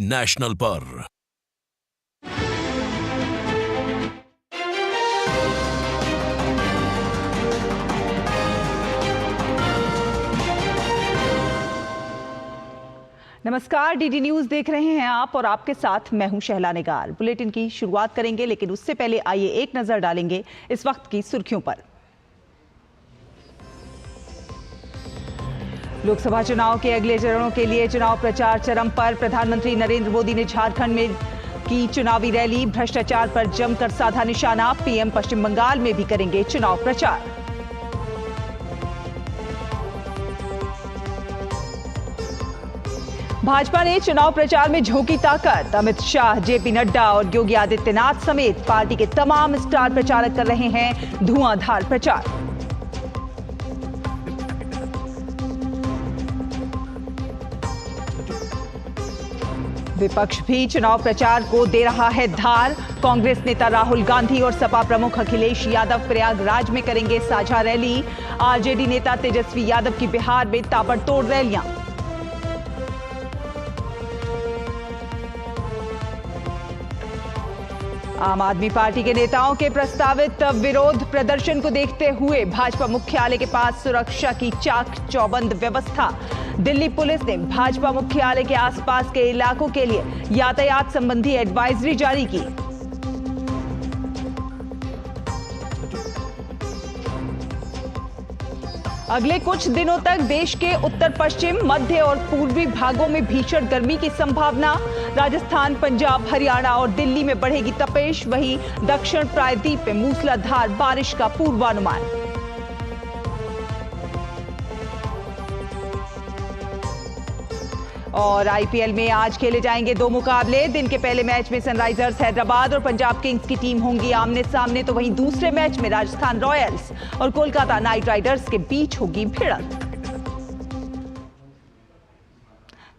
National पर। नमस्कार, DD news देख रहे हैं आप और आपके साथ मैं हूं शहला निगार। बुलेटिन की शुरुआत करेंगे, लेकिन उससे पहले आइए एक नजर डालेंगे इस वक्त की सुर्खियों पर। लोकसभा चुनाव के अगले चरणों के लिए चुनाव प्रचार चरम पर। प्रधानमंत्री नरेंद्र मोदी ने झारखंड में की चुनावी रैली। भ्रष्टाचार पर जमकर साधा निशाना। पीएम पश्चिम बंगाल में भी करेंगे चुनाव प्रचार। भाजपा ने चुनाव प्रचार में झोंकी ताकत। अमित शाह, जेपी नड्डा और योगी आदित्यनाथ समेत पार्टी के तमाम स्टार प्रचारक कर रहे हैं धुआंधार प्रचार। विपक्ष भी चुनाव प्रचार को दे रहा है धार। कांग्रेस नेता राहुल गांधी और सपा प्रमुख अखिलेश यादव प्रयागराज में करेंगे साझा रैली। आरजेडी नेता तेजस्वी यादव की बिहार में ताबड़तोड़ रैलियां। आम आदमी पार्टी के नेताओं के प्रस्तावित विरोध प्रदर्शन को देखते हुए भाजपा मुख्यालय के पास सुरक्षा की चाक चौबंद व्यवस्था। दिल्ली पुलिस ने भाजपा मुख्यालय के आसपास के इलाकों के लिए यातायात संबंधी एडवाइजरी जारी की। अगले कुछ दिनों तक देश के उत्तर पश्चिम, मध्य और पूर्वी भागों में भीषण गर्मी की संभावना। राजस्थान, पंजाब, हरियाणा और दिल्ली में बढ़ेगी तपिश। वहीं दक्षिण प्रायद्वीप में मूसलाधार बारिश का पूर्वानुमान। और आईपीएल में आज खेले जाएंगे दो मुकाबले। दिन के पहले मैच में सनराइजर्स हैदराबाद और पंजाब किंग्स की टीम होंगी आमने सामने, तो वहीं दूसरे मैच में राजस्थान रॉयल्स और कोलकाता नाइट राइडर्स के बीच होगी भिड़ंत।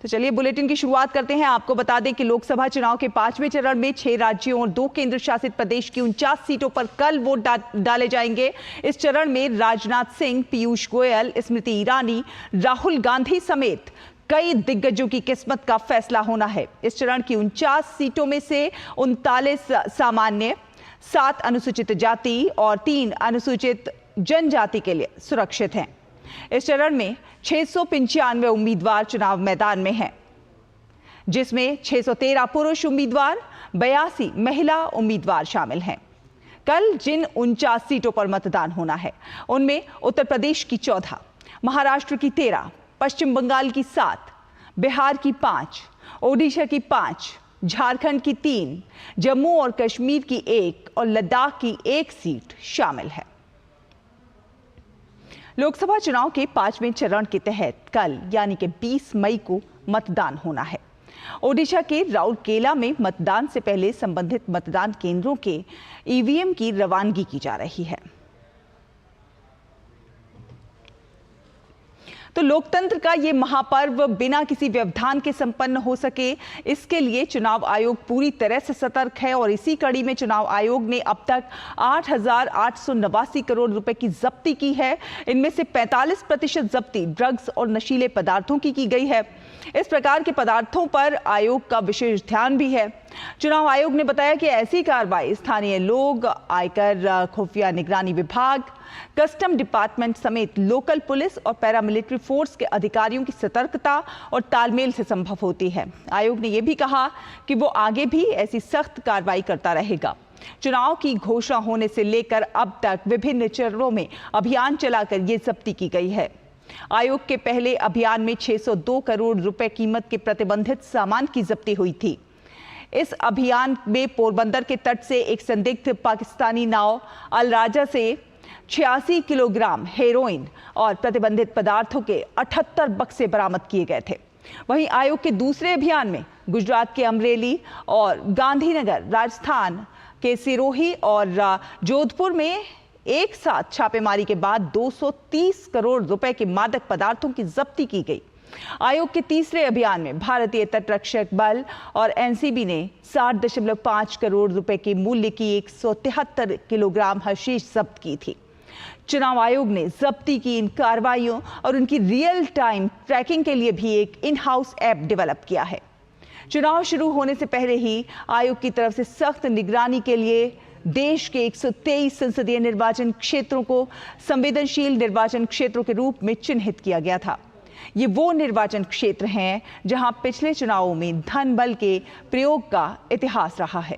तो चलिए बुलेटिन की शुरुआत करते हैं। आपको बता दें कि लोकसभा चुनाव के 5वें चरण में 6 राज्यों और 2 केंद्र शासित प्रदेश की 49 सीटों पर कल वोट डाले जाएंगे। इस चरण में राजनाथ सिंह, पीयूष गोयल, स्मृति ईरानी, राहुल गांधी समेत कई दिग्गजों की किस्मत का फैसला होना है। इस चरण की 49 सीटों में से 39 सामान्य, 7 अनुसूचित जाति और 3 अनुसूचित जनजाति के लिए सुरक्षित हैं। इस चरण में 695 उम्मीदवार चुनाव मैदान में हैं, जिसमें 613 पुरुष उम्मीदवार, 82 महिला उम्मीदवार शामिल हैं। कल जिन 49 सीटों पर मतदान होना है उनमें उत्तर प्रदेश की 14, महाराष्ट्र की 13, पश्चिम बंगाल की 7, बिहार की 5, ओडिशा की 5, झारखंड की 3, जम्मू और कश्मीर की 1 और लद्दाख की 1 सीट शामिल है। लोकसभा चुनाव के 5वें चरण के तहत कल यानी कि 20 मई को मतदान होना है। ओडिशा के राउरकेला में मतदान से पहले संबंधित मतदान केंद्रों के ईवीएम की रवानगी की जा रही है। तो लोकतंत्र का ये महापर्व बिना किसी व्यवधान के संपन्न हो सके, इसके लिए चुनाव आयोग पूरी तरह से सतर्क है। और इसी कड़ी में चुनाव आयोग ने अब तक 8,889 करोड़ रुपए की जब्ती की है। इनमें से 45% जब्ती ड्रग्स और नशीले पदार्थों की गई है। इस प्रकार के पदार्थों पर आयोग का विशेष ध्यान भी है। चुनाव आयोग ने बताया कि ऐसी कार्रवाई स्थानीय लोग, आयकर, खुफिया निगरानी विभाग, कस्टम डिपार्टमेंट समेत लोकल पुलिस और पैरामिलिट्री फोर्स के अधिकारियों की सतर्कता और तालमेल से संभव होती है। आयोग ने यह भी कहा कि वो आगे भी ऐसी सख्त कार्रवाई करता रहेगा। चुनाव की घोषणा होने से लेकर अब तक विभिन्न चरणों में अभियान चलाकर ये जब्ती की गई है। आयोग के पहले अभियान में 602 करोड़ रुपए कीमत के प्रतिबंधित सामान की जब्ती हुई थी। इस अभियान में पोरबंदर के तट से एक संदिग्ध पाकिस्तानी नाव अल राजा से 86 किलोग्राम हेरोइन और प्रतिबंधित पदार्थों के 78 बक्से बरामद किए गए थे। वहीं आयोग के दूसरे अभियान में गुजरात के अमरेली और गांधीनगर, राजस्थान के सिरोही और जोधपुर में एक साथ छापेमारी के बाद 230 करोड़ रुपए के मादक पदार्थों की जब्ती की गई। आयोग के तीसरे अभियान में भारतीय तटरक्षक बल और एनसीबी ने 60.5 करोड़ रुपए के मूल्य की 173 किलोग्राम हशीश जब्त की थी। चुनाव आयोग ने जब्ती की इन कार्रवाइयों और उनकी रियल टाइम ट्रैकिंग के लिए भी एक इन हाउस ऐप डेवलप किया है। चुनाव शुरू होने से पहले ही आयोग की तरफ से सख्त निगरानी के लिए देश के 123 संसदीय निर्वाचन क्षेत्रों को संवेदनशील निर्वाचन क्षेत्रों के रूप में चिन्हित किया गया था। ये वो निर्वाचन क्षेत्र हैं जहां पिछले चुनावों में धन बल के प्रयोग का इतिहास रहा है।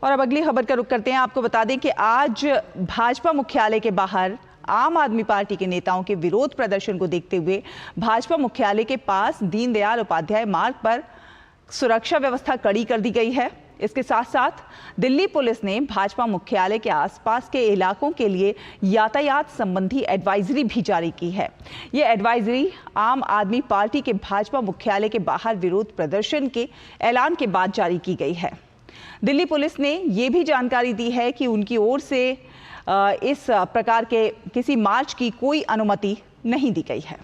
और अब अगली खबर का रुख करते हैं। आपको बता दें कि आज भाजपा मुख्यालय के बाहर आम आदमी पार्टी के नेताओं के विरोध प्रदर्शन को देखते हुए भाजपा मुख्यालय के पास दीनदयाल उपाध्याय मार्ग पर सुरक्षा व्यवस्था कड़ी कर दी गई है। इसके साथ साथ दिल्ली पुलिस ने भाजपा मुख्यालय के आसपास के इलाकों के लिए यातायात संबंधी एडवाइजरी भी जारी की है। ये एडवाइजरी आम आदमी पार्टी के भाजपा मुख्यालय के बाहर विरोध प्रदर्शन के ऐलान के बाद जारी की गई है। दिल्ली पुलिस ने ये भी जानकारी दी है कि उनकी ओर से इस प्रकार के किसी मार्च की कोई अनुमति नहीं दी गई है।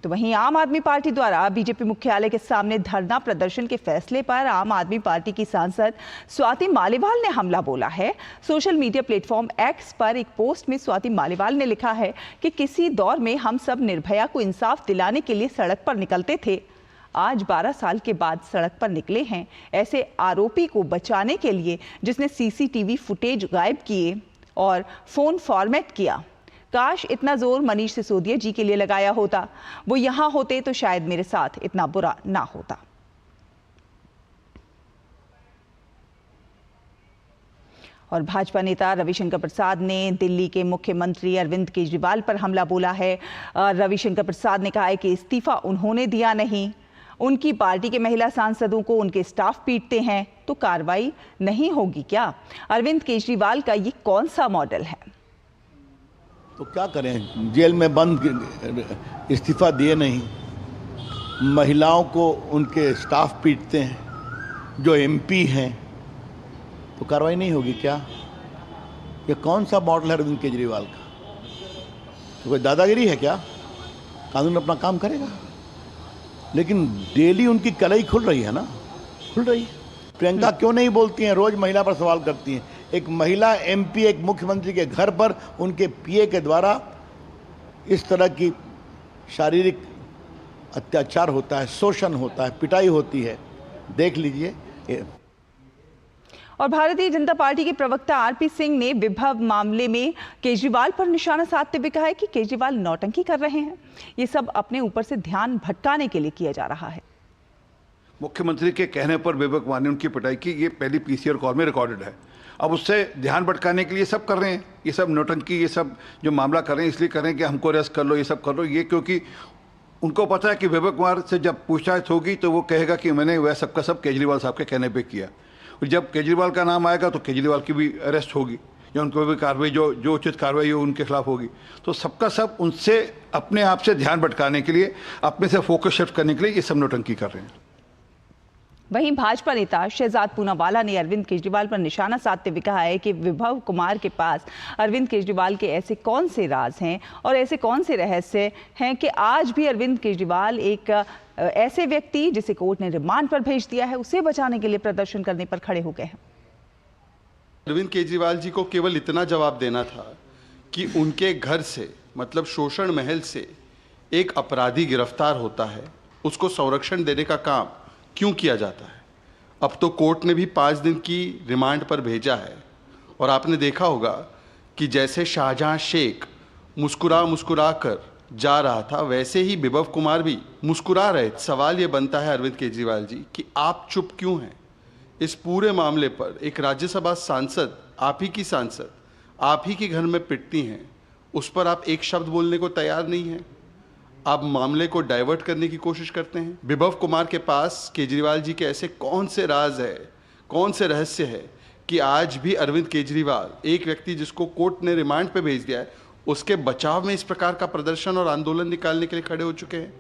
तो वहीं आम आदमी पार्टी द्वारा बीजेपी मुख्यालय के सामने धरना प्रदर्शन के फैसले पर आम आदमी पार्टी की सांसद स्वाति मालीवाल ने हमला बोला है। सोशल मीडिया प्लेटफॉर्म एक्स पर एक पोस्ट में स्वाति मालीवाल ने लिखा है कि किसी दौर में हम सब निर्भया को इंसाफ दिलाने के लिए सड़क पर निकलते थे। आज 12 साल के बाद सड़क पर निकले हैं ऐसे आरोपी को बचाने के लिए जिसने सीसीटीवी फुटेज गायब किए और फोन फॉर्मेट किया। काश इतना जोर मनीष सिसोदिया जी के लिए लगाया होता। वो यहां होते तो शायद मेरे साथ इतना बुरा ना होता। और भाजपा नेता रविशंकर प्रसाद ने दिल्ली के मुख्यमंत्री अरविंद केजरीवाल पर हमला बोला है। रविशंकर प्रसाद ने कहा है कि इस्तीफा उन्होंने दिया नहीं, उनकी पार्टी के महिला सांसदों को उनके स्टाफ पीटते हैं तो कार्रवाई नहीं होगी क्या? अरविंद केजरीवाल का ये कौन सा मॉडल है? तो क्या करें, जेल में बंद, इस्तीफा दिए नहीं, महिलाओं को उनके स्टाफ पीटते हैं, जो एमपी हैं, तो कार्रवाई नहीं होगी क्या? ये कौन सा मॉडल है अरविंद केजरीवाल का? तो कोई दादागिरी है क्या? कानून अपना काम करेगा, लेकिन डेली उनकी कलई खुल रही है ना, खुल रही है। प्रियंका क्यों नहीं बोलती हैं? रोज महिला पर सवाल करती हैं। एक महिला एमपी एक मुख्यमंत्री के घर पर उनके पीए के द्वारा इस तरह की शारीरिक अत्याचार होता है, शोषण होता है, पिटाई होती है, देख लीजिए। और भारतीय जनता पार्टी के प्रवक्ता आरपी सिंह ने विभव मामले में केजरीवाल पर निशाना साधते हुए कहा है कि केजरीवाल नौटंकी कर रहे हैं। ये सब अपने ऊपर से ध्यान भटकाने के लिए किया जा रहा है। मुख्यमंत्री के कहने पर विभव कुमार ने उनकी पिटाई की, ये पहली पीसीआर कॉल में रिकॉर्डेड है। अब उससे ध्यान भटकाने के लिए सब कर रहे हैं, ये सब नौटंकी, ये सब जो मामला कर रहे हैं इसलिए कर रहे हैं कि हमको अरेस्ट कर लो, ये सब कर लो। ये क्योंकि उनको पता है कि विभव कुमार से जब पूछताछ होगी तो वो कहेगा कि मैंने वह सबका सब केजरीवाल साहब के कहने पे किया। और जब केजरीवाल का नाम आएगा तो केजरीवाल की भी अरेस्ट होगी या उनको भी कार्रवाई जो उचित कार्रवाई हो उनके खिलाफ होगी। तो सबका सब उनसे अपने आप से ध्यान भटकाने के लिए, अपने से फोकस शिफ्ट करने के लिए ये सब नौटंकी कर रहे हैं। वहीं भाजपा नेता शहजाद पूनावाला ने अरविंद केजरीवाल पर निशाना साधते हुए कहा है कि विभव कुमार के पास अरविंद केजरीवाल के ऐसे कौन से राज हैं और ऐसे कौन से रहस्य हैं कि आज भी अरविंद केजरीवाल एक ऐसे व्यक्ति जिसे कोर्ट ने रिमांड पर भेज दिया है, उसे बचाने के लिए प्रदर्शन करने पर खड़े हो गए हैं। अरविंद केजरीवाल जी को केवल इतना जवाब देना था कि उनके घर से, मतलब शोषण महल से, एक अपराधी गिरफ्तार होता है, उसको संरक्षण देने का काम क्यों किया जाता है। अब तो कोर्ट ने भी 5 दिन की रिमांड पर भेजा है और आपने देखा होगा कि जैसे शाहजहां शेख मुस्कुरा कर जा रहा था, वैसे ही विभव कुमार भी मुस्कुरा रहे। सवाल ये बनता है अरविंद केजरीवाल जी कि आप चुप क्यों हैं इस पूरे मामले पर? एक राज्यसभा सांसद, आप ही की सांसद, आप ही के घर में पिटती हैं, उस पर आप एक शब्द बोलने को तैयार नहीं हैं। आप मामले को डाइवर्ट करने की कोशिश करते हैं। विभव कुमार के पास केजरीवाल जी के ऐसे कौन से राज है, कौन से रहस्य है कि आज भी अरविंद केजरीवाल, एक व्यक्ति जिसको कोर्ट ने रिमांड पे भेज दिया है, उसके बचाव में इस प्रकार का प्रदर्शन और आंदोलन निकालने के लिए खड़े हो चुके हैं।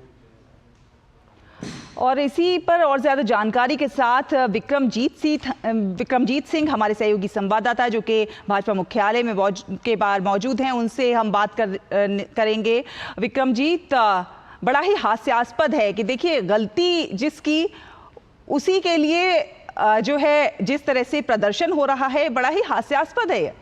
और इसी पर और ज्यादा जानकारी के साथ विक्रमजीत सिंह हमारे सहयोगी संवाददाता जो कि भाजपा मुख्यालय में के बाहर मौजूद हैं, उनसे हम बात करेंगे। विक्रमजीत, बड़ा ही हास्यास्पद है कि देखिए गलती जिसकी उसी के लिए जो है जिस तरह से प्रदर्शन हो रहा है, बड़ा ही हास्यास्पद है।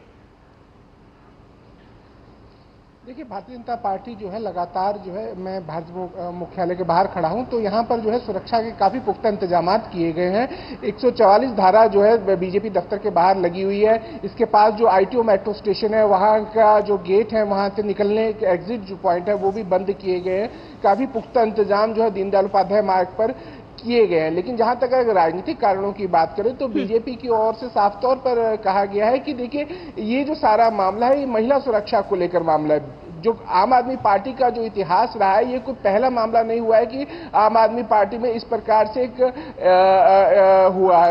देखिए, भारतीय जनता पार्टी जो है लगातार जो है, मैं भाजपा मुख्यालय के बाहर खड़ा हूं, तो यहां पर जो है सुरक्षा के काफी पुख्ता इंतजाम किए गए हैं। 144 धारा जो है बीजेपी दफ्तर के बाहर लगी हुई है। इसके पास जो ITO मेट्रो स्टेशन है, वहां का जो गेट है, वहां से निकलने के एग्जिट जो पॉइंट है वो भी बंद किए गए हैं। काफी पुख्ता इंतजाम जो है दीनदयाल उपाध्याय मार्ग पर किए गए हैं। लेकिन जहां तक अगर राजनीतिक कारणों की बात करें तो बीजेपी की ओर से साफ तौर पर कहा गया है कि देखिए, ये जो सारा मामला है ये महिला सुरक्षा को लेकर मामला है। जो आम आदमी पार्टी का जो इतिहास रहा है, ये कोई पहला मामला नहीं हुआ है कि आम आदमी पार्टी में इस प्रकार से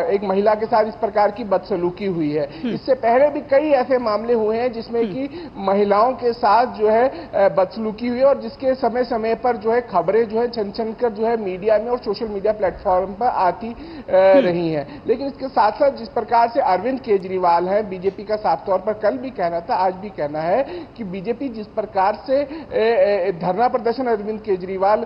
एक महिला के साथ इस प्रकार की बदसलूकी हुई है। इससे पहले भी कई ऐसे मामले हुए हैं जिसमें कि महिलाओं के साथ जो है बदसलूकी हुई और जिसके समय समय पर जो है खबरें जो है छन कर जो है मीडिया में और सोशल मीडिया प्लेटफॉर्म पर आती रही हैं। लेकिन इसके साथ साथ जिस प्रकार से अरविंद केजरीवाल है, बीजेपी का साफ तौर पर कल भी कहना था, आज भी कहना है कि बीजेपी जिस प्रकार से धरना प्रदर्शन अरविंद केजरीवाल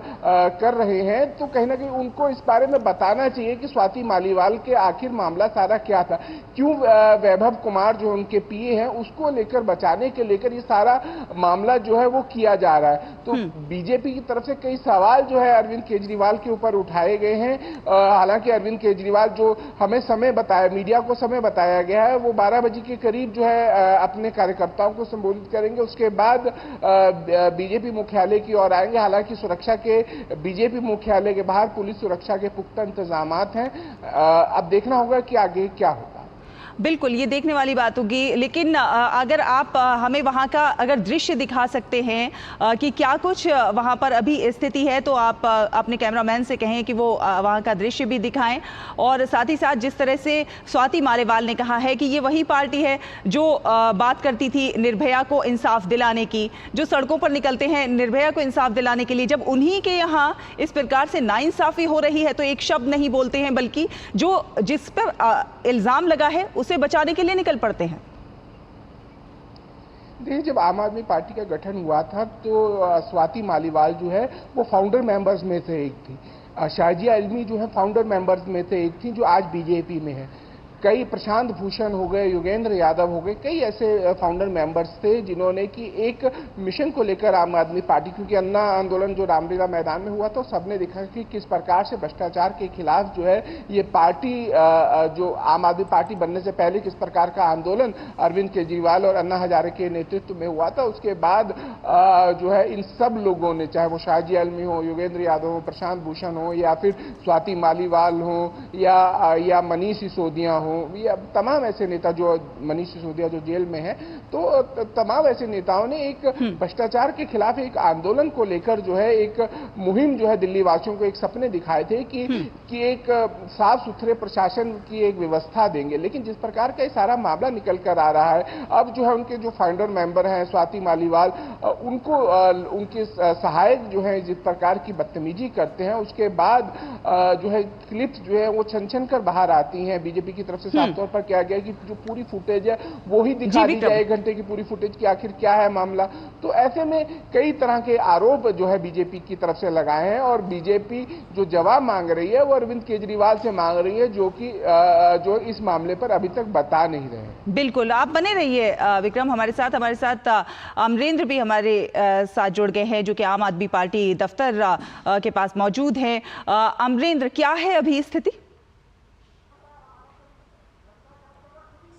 कर रहे हैं, तो कहीं ना कहीं उनको इस बारे में बताना चाहिए कि स्वाति मालीवाल के आखिर मामला सारा क्या था, क्यों वैभव कुमार जो उनके पीए हैं उसको लेकर बचाने के लेकर ये सारा मामला जो है वो किया जा रहा है। तो बीजेपी की तरफ से कई सवाल जो है अरविंद केजरीवाल के ऊपर उठाए गए हैं। हालांकि अरविंद केजरीवाल जो हमें समय बताया, मीडिया को समय बताया गया है, वो 12 बजे के करीब जो है अपने कार्यकर्ताओं को संबोधित करेंगे। उसके बाद बीजेपी मुख्यालय की ओर आएंगे। हालांकि सुरक्षा के बीजेपी मुख्यालय के बाहर पुलिस सुरक्षा के पुख्ता इंतजामात हैं। अब देखना होगा कि आगे क्या होगा। बिल्कुल, ये देखने वाली बात होगी। लेकिन अगर आप हमें वहाँ का अगर दृश्य दिखा सकते हैं कि क्या कुछ वहाँ पर अभी स्थिति है, तो आप अपने कैमरामैन से कहें कि वो वहाँ का दृश्य भी दिखाएं। और साथ ही साथ जिस तरह से स्वाति मालीवाल ने कहा है कि ये वही पार्टी है जो बात करती थी निर्भया को इंसाफ दिलाने की, जो सड़कों पर निकलते हैं निर्भया को इंसाफ दिलाने के लिए, जब उन्हीं के यहाँ इस प्रकार से नाइंसाफी हो रही है तो एक शब्द नहीं बोलते हैं, बल्कि जो जिस पर इल्ज़ाम लगा है उसे बचाने के लिए निकल पड़ते हैं। देखिए, जब आम आदमी पार्टी का गठन हुआ था तो स्वाति मालीवाल जो है वो फाउंडर मेंबर्स में से एक थी। शाजिया इल्मी जो है फाउंडर मेंबर्स में से एक थी, जो आज बीजेपी में है। कई प्रशांत भूषण हो गए, योगेंद्र यादव हो गए, कई ऐसे फाउंडर मेंबर्स थे जिन्होंने कि एक मिशन को लेकर आम आदमी पार्टी, क्योंकि अन्ना आंदोलन जो रामलीला मैदान में हुआ तो सबने देखा कि किस प्रकार से भ्रष्टाचार के खिलाफ जो है ये पार्टी, जो आम आदमी पार्टी बनने से पहले किस प्रकार का आंदोलन अरविंद केजरीवाल और अन्ना हजारे के नेतृत्व में हुआ था। उसके बाद जो है इन सब लोगों ने, चाहे वो शाजिया इल्मी हो, योगेंद्र यादव हो, प्रशांत भूषण हो, या फिर स्वाति मालीवाल हो, या मनीष सिसोदिया हो, या तमाम ऐसे नेता, जो मनीष सिसोदिया जो जेल में है, तो तमाम ऐसे नेताओं ने एक भ्रष्टाचार के खिलाफ एक आंदोलन को लेकर जो है एक मुहिम जो है दिल्ली वासियों को एक सपने दिखाए थे कि एक साफ सुथरे प्रशासन की एक व्यवस्था देंगे। लेकिन जिस प्रकार का ये सारा मामला निकल कर आ रहा है, अब जो है उनके जो फाउंडर मेंबर हैं स्वाति मालीवाल, उनको उनके सहायक जो है जिस प्रकार की बदतमीजी करते हैं, उसके बाद जो है क्लिप्स जो है वो छन कर बाहर आती हैं। बीजेपी की तरफ से साफ तौर पर किया गया कि जो पूरी फुटेज है वो ही दिखा दी जाए, 1 घंटे की पूरी फुटेज की आखिर क्या है मामला। तो ऐसे में कई तरह के आरोप जो है बीजेपी की तरफ से लगाए हैं और बीजेपी जो जवाब मांग रही है वो अरविंद केजरीवाल से मांग रही है, जो इस मामले पर अभी तक बता नहीं रहे। बिल्कुल, आप बने रहिए विक्रम हमारे साथ अमरेंद्र भी हमारे साथ जुड़ गए हैं, जो कि आम आदमी पार्टी दफ्तर के पास मौजूद हैं। अमरेंद्र, क्या है अभी स्थिति?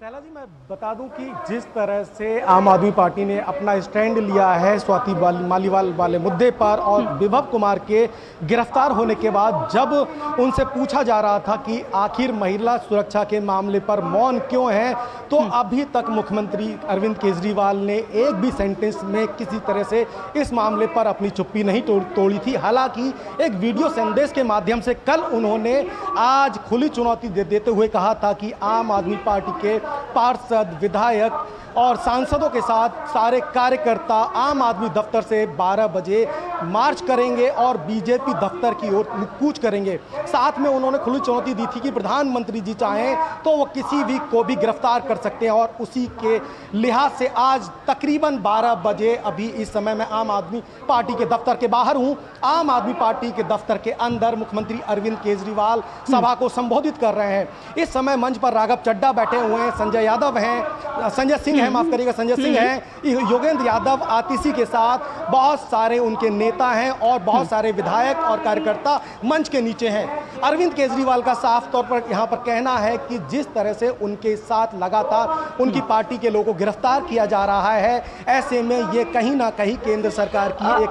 शैला जी, मैं बता दूं कि जिस तरह से आम आदमी पार्टी ने अपना स्टैंड लिया है स्वाति मालीवाल वाले मुद्दे पर और विभव कुमार के गिरफ्तार होने के बाद, जब उनसे पूछा जा रहा था कि आखिर महिला सुरक्षा के मामले पर मौन क्यों है, तो अभी तक मुख्यमंत्री अरविंद केजरीवाल ने एक भी सेंटेंस में किसी तरह से इस मामले पर अपनी चुप्पी नहीं तोड़ी थी। हालांकि एक वीडियो संदेश के माध्यम से कल उन्होंने आज खुली चुनौती देते हुए कहा था कि आम आदमी पार्टी के पार्षद, विधायक और सांसदों के साथ सारे कार्यकर्ता आम आदमी दफ्तर से 12 बजे मार्च करेंगे और बीजेपी दफ्तर की ओर कूच करेंगे। साथ में उन्होंने खुली चुनौती दी थी कि प्रधानमंत्री जी चाहें तो वो किसी भी को भी गिरफ्तार कर सकते हैं, और उसी के लिहाज से आज तकरीबन 12 बजे अभी इस समय मैं आम आदमी पार्टी के दफ्तर के बाहर हूं। आम आदमी पार्टी के दफ्तर के अंदर मुख्यमंत्री अरविंद केजरीवाल सभा को संबोधित कर रहे हैं। इस समय मंच पर राघव चड्ढा बैठे हुए हैं, संजय यादव हैं, संजय सिंह हैं, माफ करिएगा, संजय सिंह हैं, योगेंद्र यादव आतिशी के साथ बहुत सारे उनके नेता हैं और बहुत सारे विधायक और कार्यकर्ता मंच के नीचे हैं। अरविंद केजरीवाल का साफ तौर पर यहाँ पर कहना है कि जिस तरह से उनके साथ लगातार उनकी पार्टी के लोगों को गिरफ्तार किया जा रहा है, ऐसे में ये कहीं ना कहीं केंद्र सरकार की एक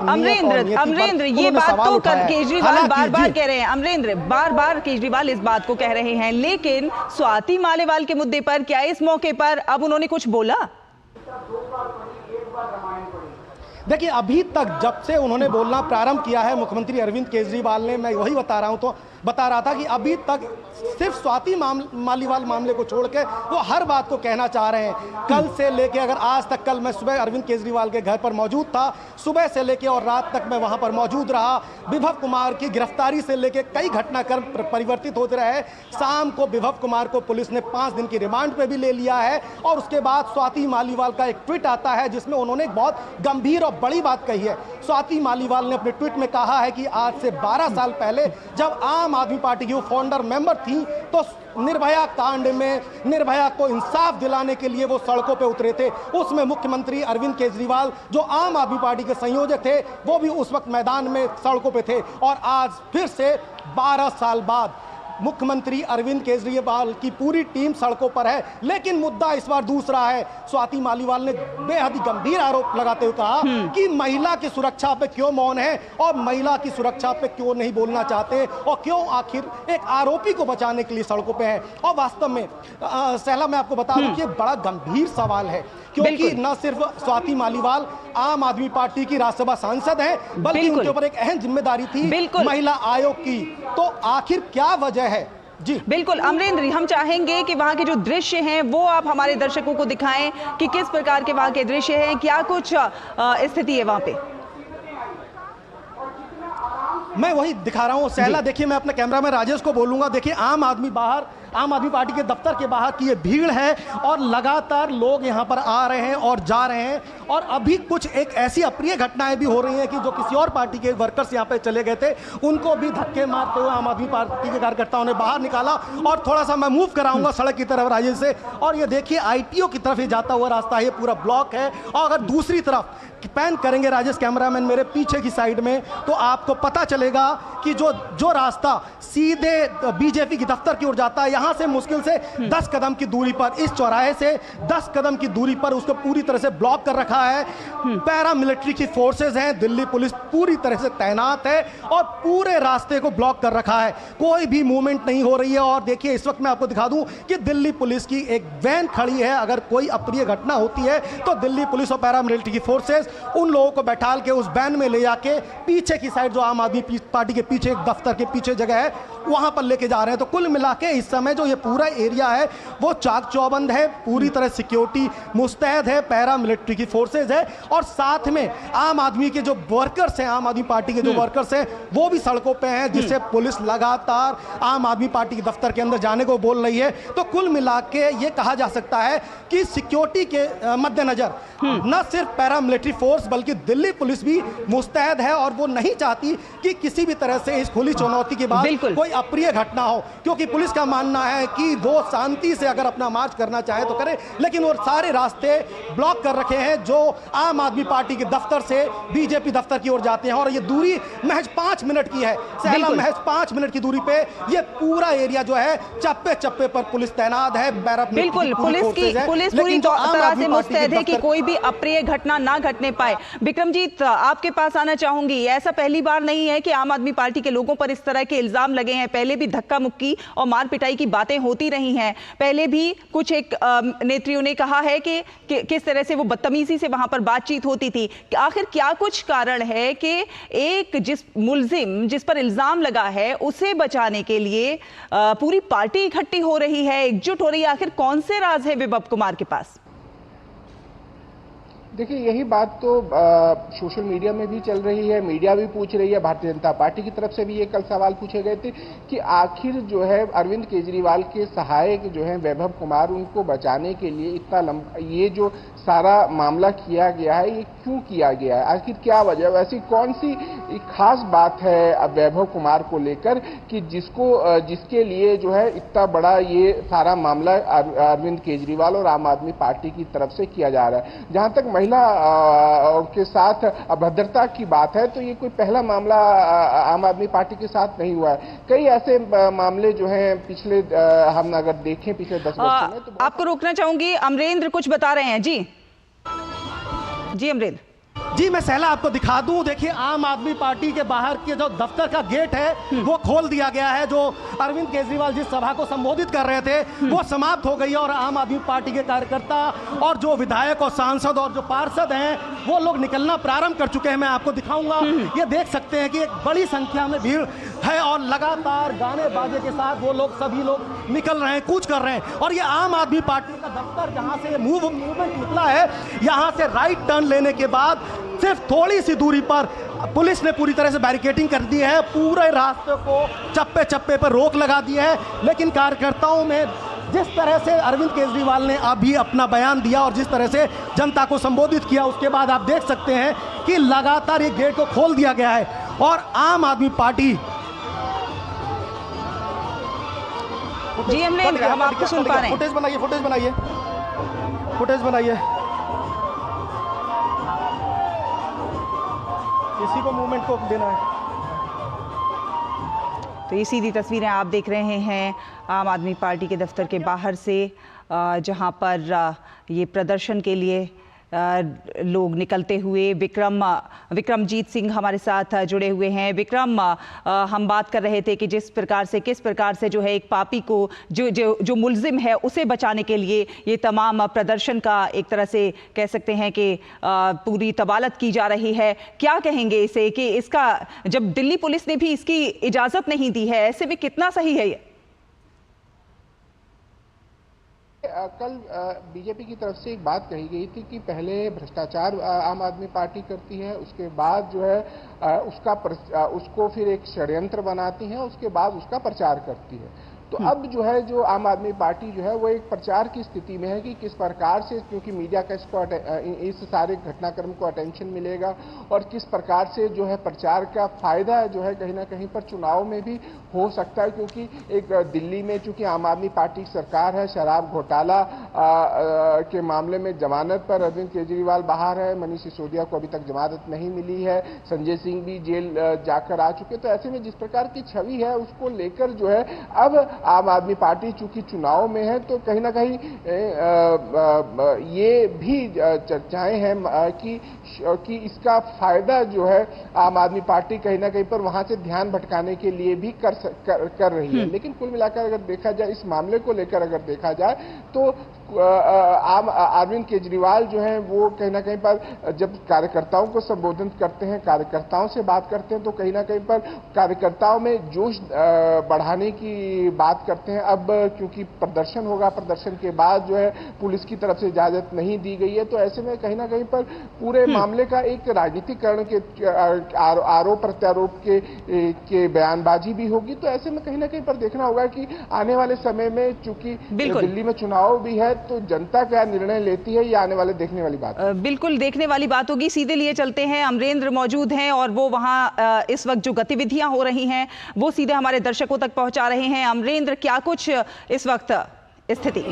अमरेंद्र ये बात तो केजरीवाल बार-बार कह रहे हैं। अमरेंद्र बार-बार केजरीवाल इस बात को कह रहे हैं, लेकिन स्वाति मालीवाल के मुद्दे पर क्या इस मौके पर अब उन्होंने कुछ बोला? देखिए, अभी तक जब से उन्होंने बोलना प्रारंभ किया है मुख्यमंत्री अरविंद केजरीवाल ने, मैं वही बता रहा था कि अभी तक सिर्फ स्वाति मालीवाल मामले को छोड़ के वो हर बात को कहना चाह रहे हैं। कल से लेके, अगर आज तक, कल मैं सुबह अरविंद केजरीवाल के घर पर मौजूद था, सुबह से लेके और रात तक मैं वहां पर मौजूद रहा। विभव कुमार की गिरफ्तारी से लेके कई घटनाक्रम परिवर्तित होते रहे। शाम को विभव कुमार को पुलिस ने 5 दिन की रिमांड पे भी ले लिया है, और उसके बाद स्वाति मालीवाल का एक ट्वीट आता है जिसमें उन्होंने एक बहुत गंभीर और बड़ी बात कही है। स्वाति मालीवाल ने अपने ट्वीट में कहा है कि आज से 12 साल पहले जब आम आदमी पार्टी की वो फाउंडर मेंबर थी, तो निर्भया कांड में निर्भया को इंसाफ दिलाने के लिए वो सड़कों पे उतरे थे। उसमें मुख्यमंत्री अरविंद केजरीवाल, जो आम आदमी पार्टी के संयोजक थे, वो भी उस वक्त मैदान में सड़कों पे थे। और आज फिर से 12 साल बाद मुख्यमंत्री अरविंद केजरीवाल की पूरी टीम सड़कों पर है। लेकिन मुद्दा इस बार दूसरा है। स्वाति मालीवाल ने बेहद ही गंभीर आरोप लगाते हुए कहा कि महिला की सुरक्षा पे क्यों मौन है और महिला की सुरक्षा पे क्यों नहीं बोलना चाहते, और क्यों आखिर एक आरोपी को बचाने के लिए सड़कों पे है। और वास्तव में सहला, मैं आपको बता दूं कि बड़ा गंभीर सवाल है, क्योंकि न सिर्फ स्वाति मालीवाल आम आदमी पार्टी की राज्यसभा सांसद हैं, बल्कि उनके ऊपर एक अहम जिम्मेदारी थी महिला आयोग की। तो आखिर क्या वजह है? जी बिल्कुल अमरेंद्र, हम चाहेंगे कि वहां के जो दृश्य हैं वो आप हमारे दर्शकों को दिखाएं कि किस प्रकार के वहां के दृश्य हैं, क्या कुछ स्थिति है वहां पे। मैं वही दिखा रहा हूँ सहला। देखिए, मैं अपने कैमरा में राजेश को बोलूंगा। देखिए, आम आदमी पार्टी के दफ्तर के बाहर की ये भीड़ है और लगातार लोग यहाँ पर आ रहे हैं और जा रहे हैं। और अभी कुछ एक ऐसी अप्रिय घटनाएं भी हो रही हैं कि जो किसी और पार्टी के वर्कर्स यहाँ पे चले गए थे, उनको भी धक्के मारते हुए आम आदमी पार्टी के कार्यकर्ताओं ने बाहर निकाला। और थोड़ा सा मैं मूव कराऊंगा सड़क की तरफ राजेश से, और ये देखिए ITO की तरफ ये जाता हुआ रास्ता, ये पूरा ब्लॉक है। और अगर दूसरी तरफ पैन करेंगे राजेश कैमरामैन मेरे पीछे की साइड में, तो आपको पता चलेगा कि जो रास्ता सीधे बीजेपी की दफ्तर की ओर जाता है, यहां से मुश्किल से 10 कदम की दूरी पर, इस चौराहे से 10 कदम की दूरी पर उसको पूरी तरह से ब्लॉक कर रखा है। पैरामिलिट्री की फोर्सेस हैं, दिल्ली पुलिस पूरी तरह से तैनात है और पूरे रास्ते को ब्लॉक कर रखा है। कोई भी मूवमेंट नहीं हो रही है। और देखिए, इस वक्त मैं आपको दिखा दूं कि दिल्ली पुलिस की एक वैन खड़ी है। अगर कोई अप्रिय घटना होती है तो दिल्ली पुलिस और पैरामिलिट्री की फोर्सेस उन लोगों को बैठाल के उस वैन में ले जाके पीछे की साइड, जो आम आदमी पार्टी के पीछे एक दफ्तर के पीछे जगह है, वहां पर लेके जा रहे हैं। तो कुल मिला के इस समय जो ये पूरा एरिया है वो चाक चौबंद है, पूरी तरह सिक्योरिटी मुस्तैद है, पैरामिलिट्री की फोर्सेज है। और साथ में आम आदमी के जो वर्कर्स हैं, आम आदमी पार्टी के जो वर्कर्स हैं, वो भी सड़कों पे हैं, जिससे पुलिस लगातार आम आदमी पार्टी के दफ्तर के अंदर जाने को बोल रही है। तो कुल मिला के ये कहा जा सकता है कि सिक्योरिटी के मद्देनजर न सिर्फ पैरामिलिट्री फोर्स बल्कि दिल्ली पुलिस भी मुस्तैद है, और वो नहीं चाहती कि किसी भी तरह से इस खुली चुनौती के बाद कोई अप्रिय घटना हो। क्योंकि पुलिस का मानना है कि वो शांति से अगर अपना मार्च करना चाहे तो करे, लेकिन वो सारे रास्ते ब्लॉक कर रखे हैं जो आम आदमी पार्टी के दफ्तर से बीजेपी दफ्तर की ओर जाते हैं। और ये दूरी महज 5 मिनट की है सहला, महज 5 मिनट की दूरी पे ये पूरा एरिया जो है चप्पे चप्पे पर पुलिस तैनात है। बिल्कुल पुलिस पूरी तरह से मुस्तैद है कि कोई भी अप्रिय घटना ना घटने पाए। विक्रमजीत, आपके पास आना चाहूंगी। ऐसा पहली बार नहीं है कि आम आदमी पार्टी के लोगों पर इस तरह के इल्जाम लगे हैं। पहले भी धक्का मुक्की और मार पिटाई की बातें होती रही हैं। पहले भी कुछ एक नेत्रियों ने कहा है कि किस तरह से वो बदतमीजी से वहां पर बातचीत होती थी। आखिर क्या कुछ कारण है कि एक जिस पर इल्जाम लगा है उसे बचाने के लिए पूरी पार्टी इकट्ठी हो रही है, एकजुट हो रही है? आखिर कौन से राज है विभव कुमार के पास? देखिए, यही बात तो सोशल मीडिया में भी चल रही है, मीडिया भी पूछ रही है, भारतीय जनता पार्टी की तरफ से भी ये कल सवाल पूछे गए थे कि आखिर जो है अरविंद केजरीवाल के सहायक जो है वैभव कुमार, उनको बचाने के लिए इतना लंबा ये जो सारा मामला किया गया है, ये क्यों किया गया है, आखिर क्या वजह, वैसी कौन सी खास बात है वैभव कुमार को लेकर कि जिसके लिए जो है इतना बड़ा ये सारा मामला अरविंद केजरीवाल और आम आदमी पार्टी की तरफ से किया जा रहा है। जहां तक महिला के साथ अभद्रता की बात है तो ये कोई पहला मामला आम आदमी पार्टी के साथ नहीं हुआ है। कई ऐसे मामले जो हैं पिछले हम अगर देखें पिछले 10 वर्षों में तो आपको रोकना चाहूंगी, अमरेंद्र कुछ बता रहे हैं। जी अमरेंद्र जी, मैं सहला आपको दिखा दूं। देखिए, आम आदमी पार्टी के बाहर के जो दफ्तर का गेट है वो खोल दिया गया है। जो अरविंद केजरीवाल जिस सभा को संबोधित कर रहे थे वो समाप्त हो गई है और आम आदमी पार्टी के कार्यकर्ता और जो विधायक और सांसद और जो पार्षद हैं वो लोग निकलना प्रारंभ कर चुके हैं। मैं आपको दिखाऊंगा, ये देख सकते हैं कि एक बड़ी संख्या में भीड़ है और लगातार गाने बाजे के साथ वो लोग सभी लोग निकल रहे हैं, कूच कर रहे हैं। और ये आम आदमी पार्टी का दफ्तर जहां से मूवमेंट निकला है, यहां से राइट टर्न लेने के बाद सिर्फ थोड़ी सी दूरी पर पुलिस ने पूरी तरह से बैरिकेडिंग कर दी है, पूरे रास्ते को चप्पे चप्पे पर रोक लगा दी है। लेकिन कार्यकर्ताओं में जिस तरह से अरविंद केजरीवाल ने अभी अपना बयान दिया और जिस तरह से जनता को संबोधित किया, उसके बाद आप देख सकते हैं कि लगातार ये गेट को खोल दिया गया है और आम आदमी पार्टी जी अमरेंद्र, हम आपको सुन पा रहे हैं। फुटेज बनाइए। इसी को मूवमेंट को देना है। तो ये सीधी तस्वीरें आप देख रहे हैं आम आदमी पार्टी के दफ्तर के बाहर से, जहां पर ये प्रदर्शन के लिए लोग निकलते हुए। विक्रमजीत सिंह हमारे साथ जुड़े हुए हैं। विक्रम, हम बात कर रहे थे कि किस प्रकार से जो है एक पापी को जो मुल्जिम है उसे बचाने के लिए ये तमाम प्रदर्शन का एक तरह से कह सकते हैं कि पूरी तबालत की जा रही है। क्या कहेंगे इसे कि इसका जब दिल्ली पुलिस ने भी इसकी इजाजत नहीं दी है, ऐसे में कितना सही है ये? कल बीजेपी की तरफ से एक बात कही गई थी कि पहले भ्रष्टाचार आम आदमी पार्टी करती है, उसके बाद जो है उसको फिर एक षड्यंत्र बनाती है, उसके बाद उसका प्रचार करती है। तो अब जो है जो आम आदमी पार्टी जो है वो एक प्रचार की स्थिति में है कि किस प्रकार से, क्योंकि मीडिया का इस सारे घटनाक्रम को अटेंशन मिलेगा और किस प्रकार से जो है प्रचार का फायदा जो है कहीं ना कहीं पर चुनाव में भी हो सकता है। क्योंकि एक दिल्ली में चूंकि आम आदमी पार्टी की सरकार है, शराब घोटाला के मामले में जमानत पर अरविंद केजरीवाल बाहर है, मनीष सिसोदिया को अभी तक जमानत नहीं मिली है, संजय सिंह भी जेल जाकर आ चुके। तो ऐसे में जिस प्रकार की छवि है उसको लेकर जो है अब आम आदमी पार्टी चूंकि चुनाव में है तो कहीं ना कहीं ये भी चर्चाएं हैं कि इसका फायदा जो है आम आदमी पार्टी कहीं ना कहीं पर वहां से ध्यान भटकाने के लिए भी कर रही है। लेकिन कुल मिलाकर अगर देखा जाए, इस मामले को लेकर अगर देखा जाए तो अरविंद केजरीवाल जो है वो कहीं ना कहीं पर जब कार्यकर्ताओं को संबोधित करते हैं, कार्यकर्ताओं से बात करते हैं तो कहीं ना कहीं पर कार्यकर्ताओं में जोश बढ़ाने की बात करते हैं। अब क्योंकि प्रदर्शन होगा, प्रदर्शन के बाद जो है पुलिस की तरफ से इजाजत नहीं दी गई है, तो ऐसे में कहीं ना कहीं पर पूरे मामले का एक राजनीतिकरण के आरोप प्रत्यारोप के बयानबाजी भी होगी। तो ऐसे में कहीं ना कहीं पर देखना होगा कि आने वाले समय में चूंकि दिल्ली में चुनाव भी है तो जनता क्या निर्णय लेती है, ये आने वाले देखने वाली बात है। बिल्कुल देखने वाली बात होगी। सीधे लिए चलते हैं, अमरेंद्र मौजूद हैं और वो वहां इस वक्त जो गतिविधियां हो रही हैं वो सीधे हमारे दर्शकों तक पहुंचा रहे हैं। अमरेंद्र, क्या कुछ इस वक्त स्थिति?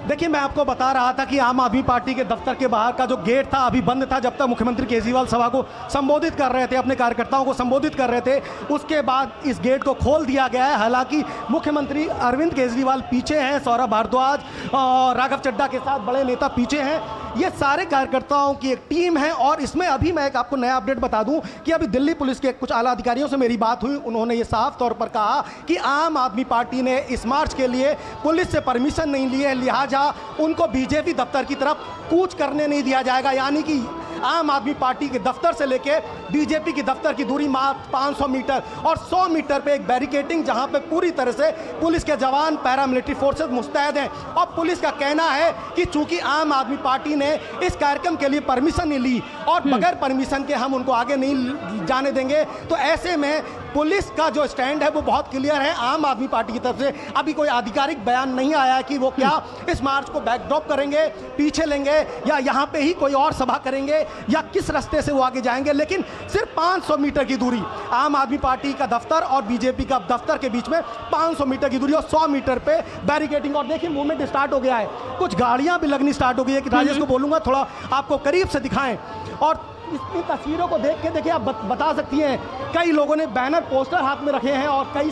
देखिए, मैं आपको बता रहा था कि आम आदमी पार्टी के दफ्तर के बाहर का जो गेट था अभी बंद था जब तक मुख्यमंत्री केजरीवाल सभा को संबोधित कर रहे थे, अपने कार्यकर्ताओं को संबोधित कर रहे थे। उसके बाद इस गेट को खोल दिया गया है। हालांकि मुख्यमंत्री अरविंद केजरीवाल पीछे हैं, सौरभ भारद्वाज और राघव चड्ढा के साथ बड़े नेता पीछे हैं। ये सारे कार्यकर्ताओं की एक टीम है और इसमें अभी मैं एक आपको नया अपडेट बता दूं कि अभी दिल्ली पुलिस के कुछ आला अधिकारियों से मेरी बात हुई। उन्होंने ये साफ तौर पर कहा कि आम आदमी पार्टी ने इस मार्च के लिए पुलिस से परमिशन नहीं ली है, लिहाजा उनको बीजेपी दफ्तर की तरफ कूच करने नहीं दिया जाएगा। यानी कि आम आदमी पार्टी के दफ्तर से लेके बीजेपी की दफ्तर की दूरी मात्र 500 मीटर और 100 मीटर पे एक बैरिकेडिंग, जहां पे पूरी तरह से पुलिस के जवान, पैरामिलिट्री फोर्सेस मुस्तैद हैं। और पुलिस का कहना है कि चूंकि आम आदमी पार्टी ने इस कार्यक्रम के लिए परमिशन नहीं ली और बगैर परमिशन के हम उनको आगे नहीं जाने देंगे, तो ऐसे में पुलिस का जो स्टैंड है वो बहुत क्लियर है। आम आदमी पार्टी की तरफ से अभी कोई आधिकारिक बयान नहीं आया कि वो क्या इस मार्च को बैकड्रॉप करेंगे, पीछे लेंगे, या यहाँ पे ही कोई और सभा करेंगे, या किस रास्ते से वो आगे जाएंगे। लेकिन सिर्फ 500 मीटर की दूरी, आम आदमी पार्टी का दफ्तर और बीजेपी का दफ्तर के बीच में 500 मीटर की दूरी और 100 मीटर पे बैरिकेडिंग। और देखिए मूवमेंट स्टार्ट हो गया है, कुछ गाड़ियां भी लगनी स्टार्ट हो गई है कि राजेश को बोलूंगा थोड़ा आपको करीब से दिखाएं। और इस तस्वीरों को देख के देखिए आप बता सकती हैं, कई लोगों ने बैनर पोस्टर हाथ में रखे हैं और कई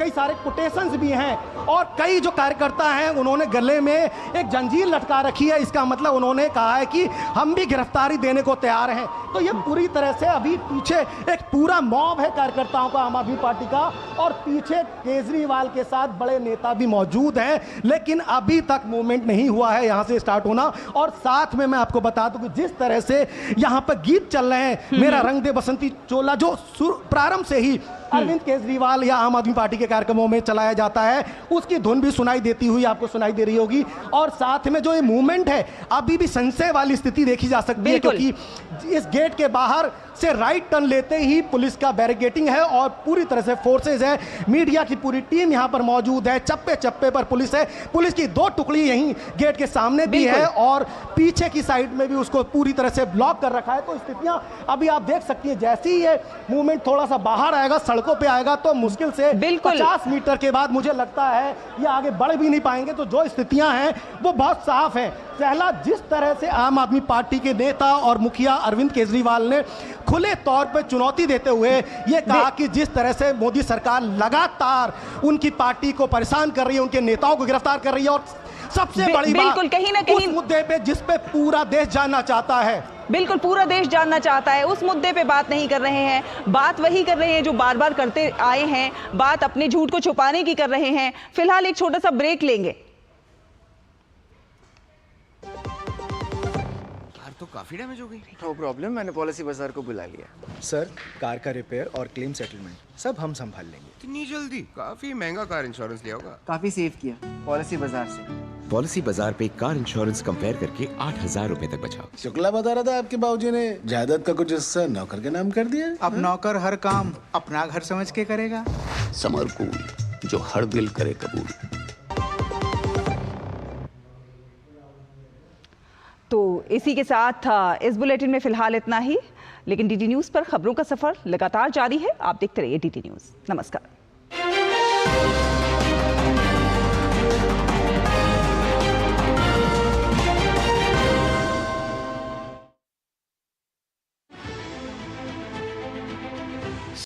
सारे कोटेशंस भी हैं, और कई जो कार्यकर्ता हैं उन्होंने गले में एक जंजीर लटका रखी है। इसका मतलब उन्होंने कहा है कि हम भी गिरफ्तारी देने को तैयार हैं। तो ये पूरी तरह से अभी पीछे एक पूरा मॉब है कार्यकर्ताओं का आम आदमी पार्टी का, और पीछे केजरीवाल के साथ बड़े नेता भी मौजूद हैं, लेकिन अभी तक मूवमेंट नहीं हुआ है यहाँ से स्टार्ट होना। और साथ में मैं आपको बता दूं कि जिस तरह से यहाँ पर गीत चल रहे हैं, मेरा रंग दे बसंती चोला, जो प्रारंभ से ही अरविंद केजरीवाल या आम आदमी पार्टी के कार्यक्रमों में चलाया जाता है, उसकी धुन भी सुनाई देती हुई आपको सुनाई दे रही होगी। और साथ में जो ये मूवमेंट है, अभी भी संशय वाली स्थिति देखी जा सकती है, क्योंकि इस गेट के बाहर से राइट टर्न लेते ही पुलिस का बैरिकेडिंग है और पूरी तरह से फोर्सेज है, मीडिया की पूरी टीम यहाँ पर मौजूद है, चप्पे चप्पे पर पुलिस है। पुलिस की 2 टुकड़ी यहीं गेट के सामने भी है और पीछे की साइड में भी उसको पूरी तरह से ब्लॉक कर रखा है। तो स्थितियां अभी आप देख सकती हैं, जैसे ही ये मूवमेंट थोड़ा सा बाहर आएगा, सड़कों पे आएगा, तो मुश्किल से 50 मीटर के बाद मुझे लगता है ये आगे बढ़ भी नहीं पाएंगे। तो जो स्थितियां हैं वो बहुत साफ हैं। पहला, जिस तरह से आम आदमी पार्टी के नेता और मुखिया अरविंद केजरीवाल ने खुले तौर पर चुनौती देते हुए ये कहा कि जिस तरह से मोदी सरकार लगातार उनकी पार्टी को परेशान कर रही है, उनके नेताओं को गिरफ्तार कर रही है, और सबसे बड़ी बात कहीं ना कहीं उस मुद्दे पे जिस पे पूरा देश जानना चाहता है, बिल्कुल पूरा देश जानना चाहता है, उस मुद्दे पे बात नहीं कर रहे हैं। बात वही कर रहे हैं जो बार बार करते आए हैं, बात अपने झूठ को छुपाने की कर रहे हैं। फिलहाल एक छोटा सा ब्रेक लेंगे। तो काफी डैमेज हो गई। नो प्रॉब्लम, मैंने पॉलिसी बाजार को बुला लिया। सर, कार का रिपेयर और क्लेम सेटलमेंट सब हम संभाल लेंगे। इतनी जल्दी? काफी महंगा कार इंश्योरेंस लिया होगा। काफी सेव किया पॉलिसी बाजार से। पॉलिसी बाजार पे कार इंश्योरेंस कंपेयर करके 8,000 रुपए तक बचाओ। शुक्ला बता रहा था आपके बाबूजी ने जायदाद का कुछ हिस्सा नौकर के नाम कर दिया। अब नौकर हर काम अपना घर समझ के करेगा। समरकूल, जो हर दिल करे कबूल। तो इसी के साथ इस बुलेटिन में फिलहाल इतना ही, लेकिन डीडी न्यूज़ पर खबरों का सफर लगातार जारी है। आप देखते रहिए डीडी न्यूज़। नमस्कार।